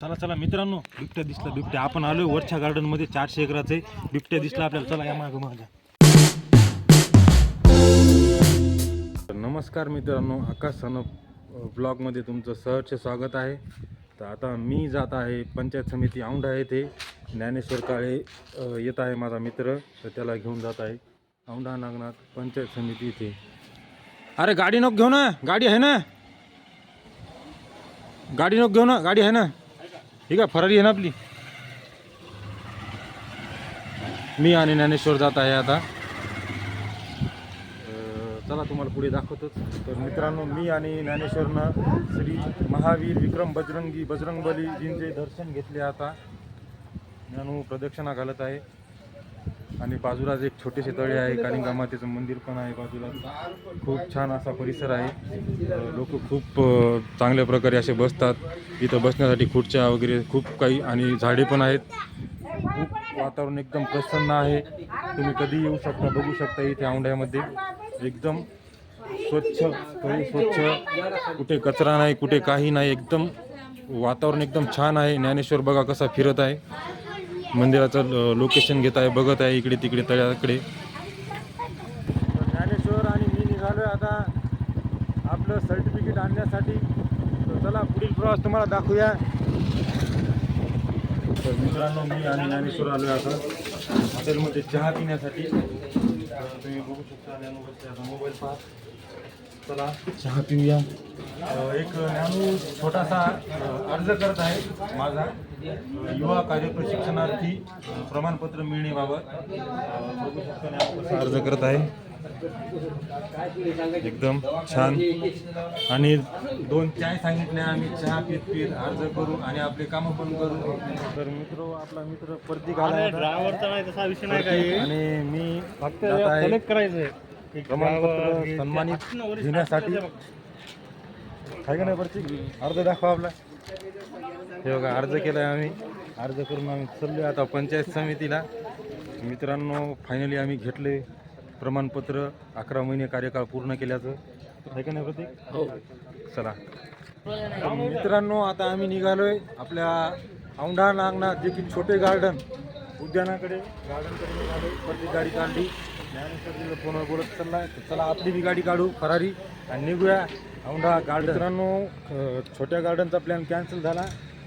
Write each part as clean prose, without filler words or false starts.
चला चला मित्रांनो, बिबट्या दिसला. बिबट्या आपण आलोय वरच्या गार्डन मध्ये. 400 एकराचे बिबट्या दिसला आपल्याला. चला या मागं माझ्या. नमस्कार मित्रांनो, आकाश सन ब्लॉग मध्ये तुमचं सहर्ष स्वागत आहे. तर आता मी जात आहे पंचायत समिती औंढा येथे. ज्ञानेश्वर काळे येत आहे माझा मित्र, तर त्याला घेऊन जात आहे औंढा नागनाथ पंचायत समिती इथे. अरे गाडी नको घेऊ ना, गाडी आहे ना. गाडी नको घेऊ ना, गाडी आहे ना. ठीक आहे, फरारी आहे ना आपली. मी आणि ज्ञानेश्वर जात आहे आता. चला तुम्हाला पुढे दाखवतोच. तर मित्रांनो, मी आणि ज्ञानेश्वरनं श्री महावीर विक्रम बजरंगबलीजींचे दर्शन घेतले. आता ज्ञानू प्रदक्षिणा घालत आहे आणि बाजूलाच एक छोटेसे तळे आहे. कालिंगा मातेचं मंदिर पण आहे बाजूला. खूप छान असा परिसर आहे. लोक खूप चांगल्या प्रकारे असे बसतात. इथं बसण्यासाठी खुर्च्या वगैरे खूप काही आणि झाडे पण आहेत. खूप वातावरण एकदम प्रसन्न आहे. तुम्ही कधी येऊ शकता, बघू शकता. इथे औंढ्यामध्ये एकदम स्वच्छ, कुठे कचरा नाही, कुठे काही नाही. एकदम वातावरण एकदम छान आहे. ज्ञानेश्वर बघा कसा फिरत आहे, मंदिराचं लोकेशन घेत आहे, बघत आहे इकडे तिकडे तळ्याकडे. ज्ञानेश्वर आणि मी निघालोय आता आपलं सर्टिफिकेट आणण्यासाठी. तर चला पुढील प्रवास तुम्हाला दाखवूया. तर मित्रांनो, मी आणि ज्ञानेश्वर आलोय आता हॉटेलमध्ये चहा पिण्यासाठी. तुम्ही बघू शकता ज्ञानू बसते आता, मोबाईल पहा. चला चहा पिऊया. एक ज्ञानू छोटासा अर्ज करत आहे माझा युवा कार्य प्रशिक्षणार्थी प्रमाणपत्र मिळण्याबाबत. बघू शकता ज्ञानू कसा अर्ज करत आहे. एकदम छान. आणि 2 चाय सांगितल्या आम्ही. चहा पीत अर्ज करू आणि आपले कामं पण करू. तर मित्र, आपला मित्र प्रतीक आला. ड्रायव्हरचा नाही तसा विषय नाही काही. आणि मी फक्त कलेक्ट करायचंय प्रमाणपत्र सन्मानित घेण्यासाठी. आहे का नाही प्रतीक? अर्ज दाखवा आपला. हे बघा, अर्ज केलाय आम्ही. अर्ज करून आम्ही चाललोय आता पंचायत समितीला. मित्रांनो, फायनली आम्ही घेतले प्रमाणपत्र. 11 महिने कार्यकाळ पूर्ण केल्याचं. आहे का नाही प्रतीक? हो. चला मित्रांनो, आता आम्ही निघालोय आपल्या औंढा नागनाथ जे की छोटे गार्डन उद्यानाकडे. गार्डनकडे निघालो. प्रत्येक गाडी काढली. ज्ञानेश्वर फोनवर बोलत चालला. चला आपली बी गाडी काढू फरारी आणि निघूया औंढा गार्डन. मित्रांनो, छोट्या गार्डनचा प्लॅन कॅन्सल झाला.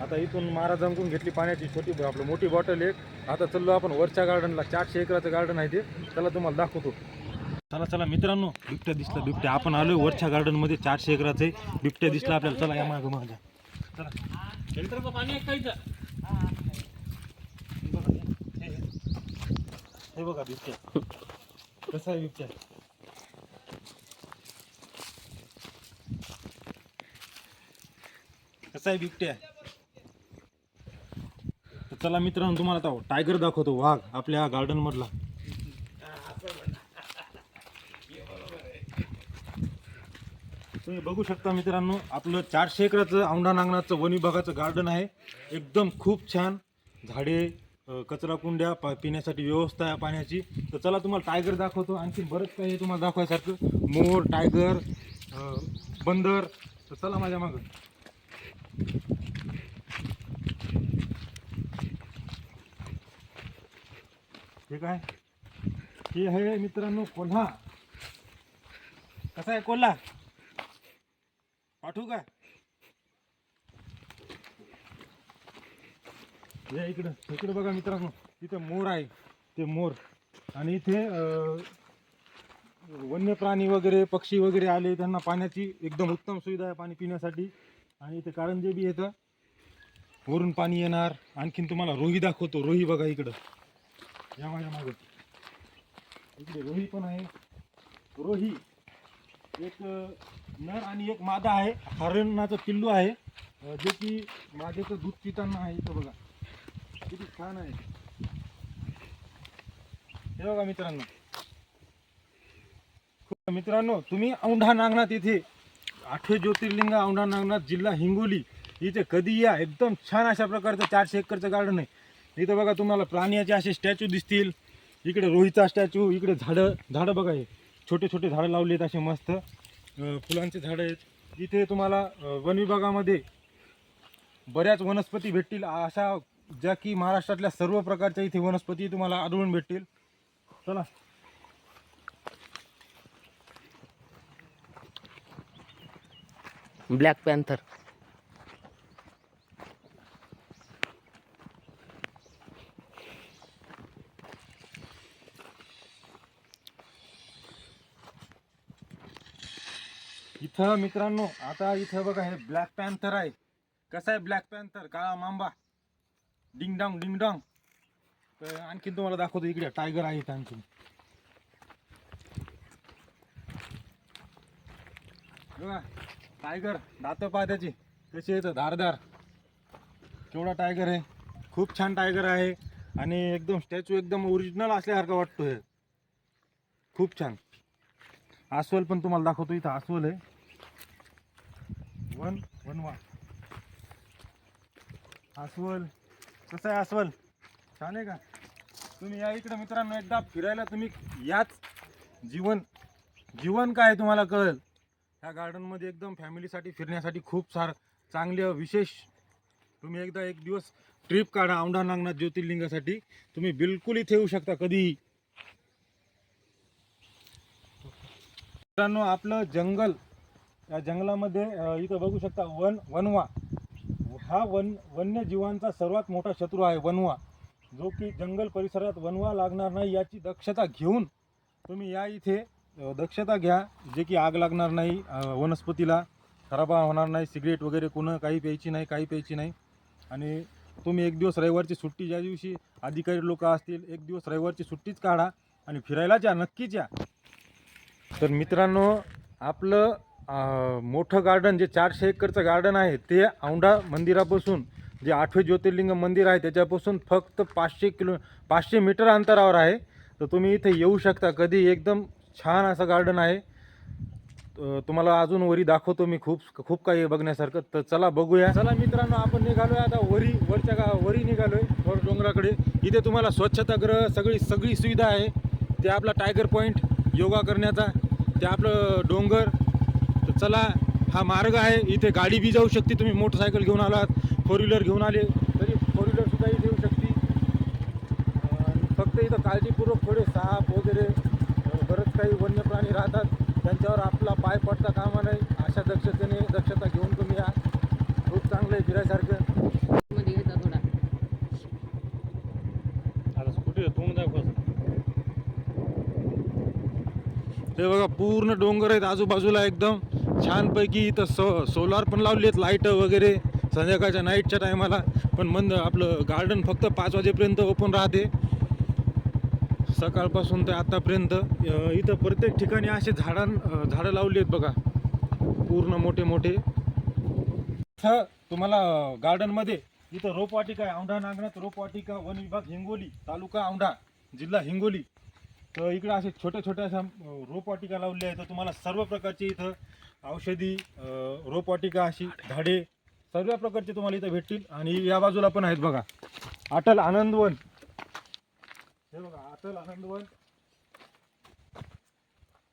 आता इथून महाराजांकडून घेतली पाण्याची आपलं मोठी बॉटल एक. आता चाललो आपण वरच्या गार्डनला. 400 एकराचं गार्डन आहे ते. चला तुम्हाला दाखवतो. चला चला मित्रांनो, बिबट्या दिसला. बिबट्या आपण आलोय वरच्या गार्डन मध्ये. 400 एकराचे बिबट्या दिसला आपल्याला. चला या मागं माझ्या. चला. फिल्टरचं पाणी ऐकायचं. हे बघा बिबट्या कसा आहे. बिबट्या कसा आहे बिबट्या. तर चला मित्रांनो, तुम्हाला आता टायगर दाखवतो. वाघ आपल्या गार्डन मधला. तुम्ही बघू शकता मित्रांनो, आपलं 400 एकराचं औंढा नागनाथचं वन विभागाचं गार्डन आहे. एकदम खूप छान. झाडे, कचरा कुंड्या, पिण्यासाठी व्यवस्था आहे पाण्याची. तर चला तुम्हाला टायगर दाखवतो. आणखी बरंच काही आहे तुम्हाला दाखवायसारखं. मोर, टायगर, बंदर. तर चला माझ्या मागं. ठीक आहे. हे आहे मित्रांनो कोल्हा. कसा आहे कोल्हा? पाठवू का? या इकडं. इकडे बघा मित्रांनो, तिथे मोर आहे. ते मोर. आणि इथे वन्य प्राणी वगैरे, पक्षी वगैरे आले, त्यांना पाण्याची एकदम उत्तम सुविधा आहे पाणी पिण्यासाठी. आणि इथे कारंजे बी येतं, वरून पाणी येणार. आणखीन तुम्हाला रोही दाखवतो. रोही बघा इकडं. या माझ्या मागं इकडे रोही पण आहे. रोही एक नर आणि एक मादा आहे. हरणाचं पिल्लू आहे जे की मादेचं दूध पिताना आहे. इथं बघा किती छान आहे. हे बघा मित्रांनो. मित्रांनो, तुम्ही औंढा नागनाथ इथे 8 ज्योतिर्लिंग औंढा नागनाथ जिल्हा हिंगोली इथे कधी या. एकदम छान अशा प्रकारचं 400 एकरचं गार्डन आहे. इथं बघा तुम्हाला प्राण्याचे असे स्टॅच्यू दिसतील. इकडे रोहीचा स्टॅच्यू. इकडे झाडं बघा. हे छोटे छोटे झाडं लावलेत असे मस्त. फुलांचे झाडं आहेत. इथे तुम्हाला वन विभागामध्ये बऱ्याच वनस्पती भेटतील, अशा ज्या की महाराष्ट्रातल्या सर्व प्रकारच्या इथे वनस्पती तुम्हाला आढळून भेटतील. चला. Black panther. इथं मित्रांनो आता इथं बघा, हे ब्लॅक पॅन्थर आहे. कसा आहे ब्लॅक पॅन्थर? काळा Mamba, ding dong ding dong. तर आणखीन तुम्हाला दाखवतो, इकडे टायगर आहे. इथं आणखीन बघा टायगर, दात पहा त्याची कशी येतं धारदार. केवढा टायगर आहे, खूप छान टायगर आहे. आणि एकदम स्टॅच्यू एकदम ओरिजिनल असल्यासारखा वाटतो. हे खूप छान. अस्वल पण तुम्हाला दाखवतो. इथं अस्वल आहे, वनवा अस्वल. कसं आहे अस्वल? छान आहे का? तुम्ही या इकडे मित्रांनो, एकदा फिरायला तुम्ही याच. जीवन काय तुम्हाला कळेल. ह्या गार्डनमध्ये एकदम फॅमिलीसाठी फिरण्यासाठी खूप चांगले विशेष. तुम्ही एकदा एक दिवस ट्रिप काढा औंढा नागनाथ ज्योतिर्लिंगासाठी. तुम्ही बिलकुल इथे येऊ शकता कधीही. मित्रांनो आपलं जंगल, या जंगलामध्ये इथं बघू शकता वनवा. हा वन्यजीवांचा सर्वात मोठा शत्रू आहे वनवा, जो की जंगल परिसरात वनवा लागणार नाही याची दक्षता घेऊन तुम्ही या इथे. दक्षता घ्या, जे की आग लागणार नाही, वनस्पतीला खराब होणार नाही, सिगरेट वगैरे कोण काही प्यायची नाही. आणि तुम्ही एक दिवस रविवारची सुट्टी, ज्या दिवशी अधिकारी लोक असतील, एक दिवस रविवारची सुट्टीच काढा आणि फिरायलाच या, नक्कीच या. तर मित्रांनो आपलं मोठं गार्डन, जे 400 एकरचं गार्डन आहे, ते औंढा मंदिरापासून, जे 8वे ज्योतिर्लिंग मंदिर आहे त्याच्यापासून फक्त 500 मीटर अंतरावर आहे. तर तुम्ही इथे येऊ शकता कधी. एकदम छान असं गार्डन आहे. तुम्हाला अजून वरी दाखवतो मी, खूप काही बघण्यासारखं. तर चला बघूया. चला मित्रांनो आपण निघालोय आता वरी निघालोय वर डोंगराकडे. इथे तुम्हाला स्वच्छतागृह, सगळी सुविधा आहे. ते आपला टायगर पॉईंट योगा करण्याचा, ते आपलं डोंगर. तर चला, हा मार्ग आहे. इथे गाडी बी जाऊ शकते. तुम्ही मोटरसायकल घेऊन आलात, 4 व्हीलर घेऊन आले तरी 4 व्हीलर सुद्धा इथे येऊ शकते. फक्त इथं काळजीपूर्वक थोडे साप वगैरे बरेच काही वन्य प्राणी राहतात, त्यांच्यावर आपला पाय पडता कामा नाही. अशा दक्षता घेऊन तुम्ही या. खूप चांगलं आहे फिरायसारखं. मध्ये येतात थोडा. आता स्कूटी तोंड दाखव. ते बघा पूर्ण डोंगर आहेत आजूबाजूला एकदम छानपैकी. इथं सोलार पण लावले आहेत, लाईट वगैरे संध्याकाळच्या नाईटच्या टायमाला. पण आपलं गार्डन फक्त 5 वाजेपर्यंत ओपन राहते, सकाळपासून ते आतापर्यंत. इथं प्रत्येक ठिकाणी असे झाडं लावली आहेत बघा, पूर्ण मोठे. इथं तुम्हाला गार्डनमध्ये इथं रोपवाटिका आहे, औंढा नागनाथ रोपवाटिका, वन विभाग हिंगोली, तालुका औंढा, जिल्हा हिंगोली. तर इकडे असे छोट्या अशा रोपवाटिका लावल्या आहेत. तर तुम्हाला सर्व प्रकारची इथं औषधी रोपवाटिका, अशी झाडे सर्व प्रकारचे तुम्हाला इथं भेटतील. आणि या बाजूला पण आहेत बघा, अटल आनंदवन. हे बघा अटल आनंदवन,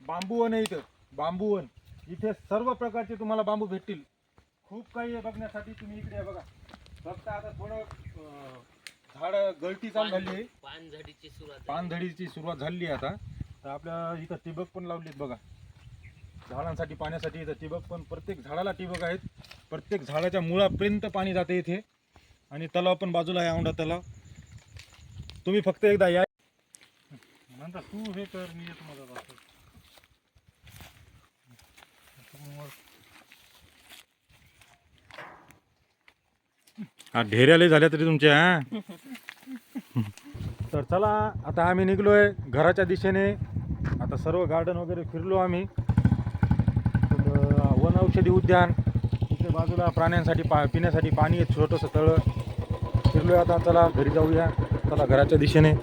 बांबूवन आहे इथं, बांबूवन. इथे सर्व प्रकारचे तुम्हाला बांबू भेटतील. खूप काही आहे बघण्यासाठी. तुम्ही इकडे या बघा. फक्त आता थोडं झाड गळती चालू झाली आहे, पानझडीची सुरुवात झाली आहे आता. तर आपल्या इथं ठिबक पण लावली आहेत बघा, झाडांसाठी पाण्यासाठी. इथं ठिबक पण, प्रत्येक झाडाला ठिबक आहेत. प्रत्येक झाडाच्या मुळापर्यंत पाणी जाते इथे. आणि तलाव पण बाजूला आहे, औंढा तलाव. तुम्ही फक्त एकदा या. म्हणता तू हे कर, मी येतो माझा दाखव. ढेऱ्याले झाल्या तरी तुमच्या. तर चला आता आम्ही निघलोय घराच्या दिशेने. आता सर्व गार्डन वगैरे फिरलो आम्ही. वन औषधी उद्यान, इकडे बाजूला प्राण्यांसाठी पिण्यासाठी पाणी आहे, छोटंसं तळं. फिरलोय आता. चला घरी जाऊया. चला घराच्या दिशेने.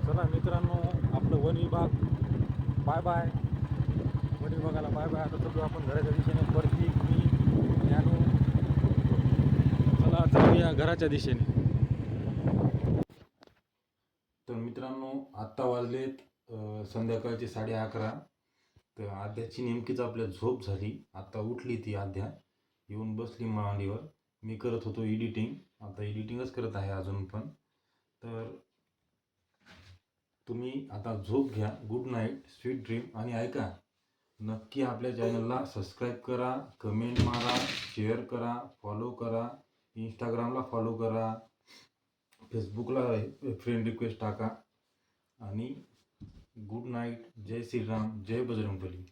चला मित्रांनो, आपलं वन विभाग बाय बाय. वन विभागाला बाय बाय. आता चलू आपण घराच्या दिशेने. वरती मी ज्ञानू. चला जाऊया घराच्या दिशेने. तर मित्रांनो आत्ता वाजलेत संध्याकाळचे 11:30. तर आद्याची नेमकीच आपल्या झोप झाली. आता उठली ती आद्या. येऊन बसली मांडीवर. मी करत होतो एडिटिंग, आता एडिटिंगच करत आहे अजून पण. तर तुम्ही आता झोप घ्या. Good night, sweet dream. आणि ऐका, नक्की आपल्या चॅनलला सबस्क्राईब करा, कमेंट मारा, शेअर करा, फॉलो करा, इंस्टाग्रामला फॉलो करा, फेसबुकला फ्रेंड रिक्वेस्ट टाका. आणि गुड नाईट. जय श्रीराम, जय बजरंगबली.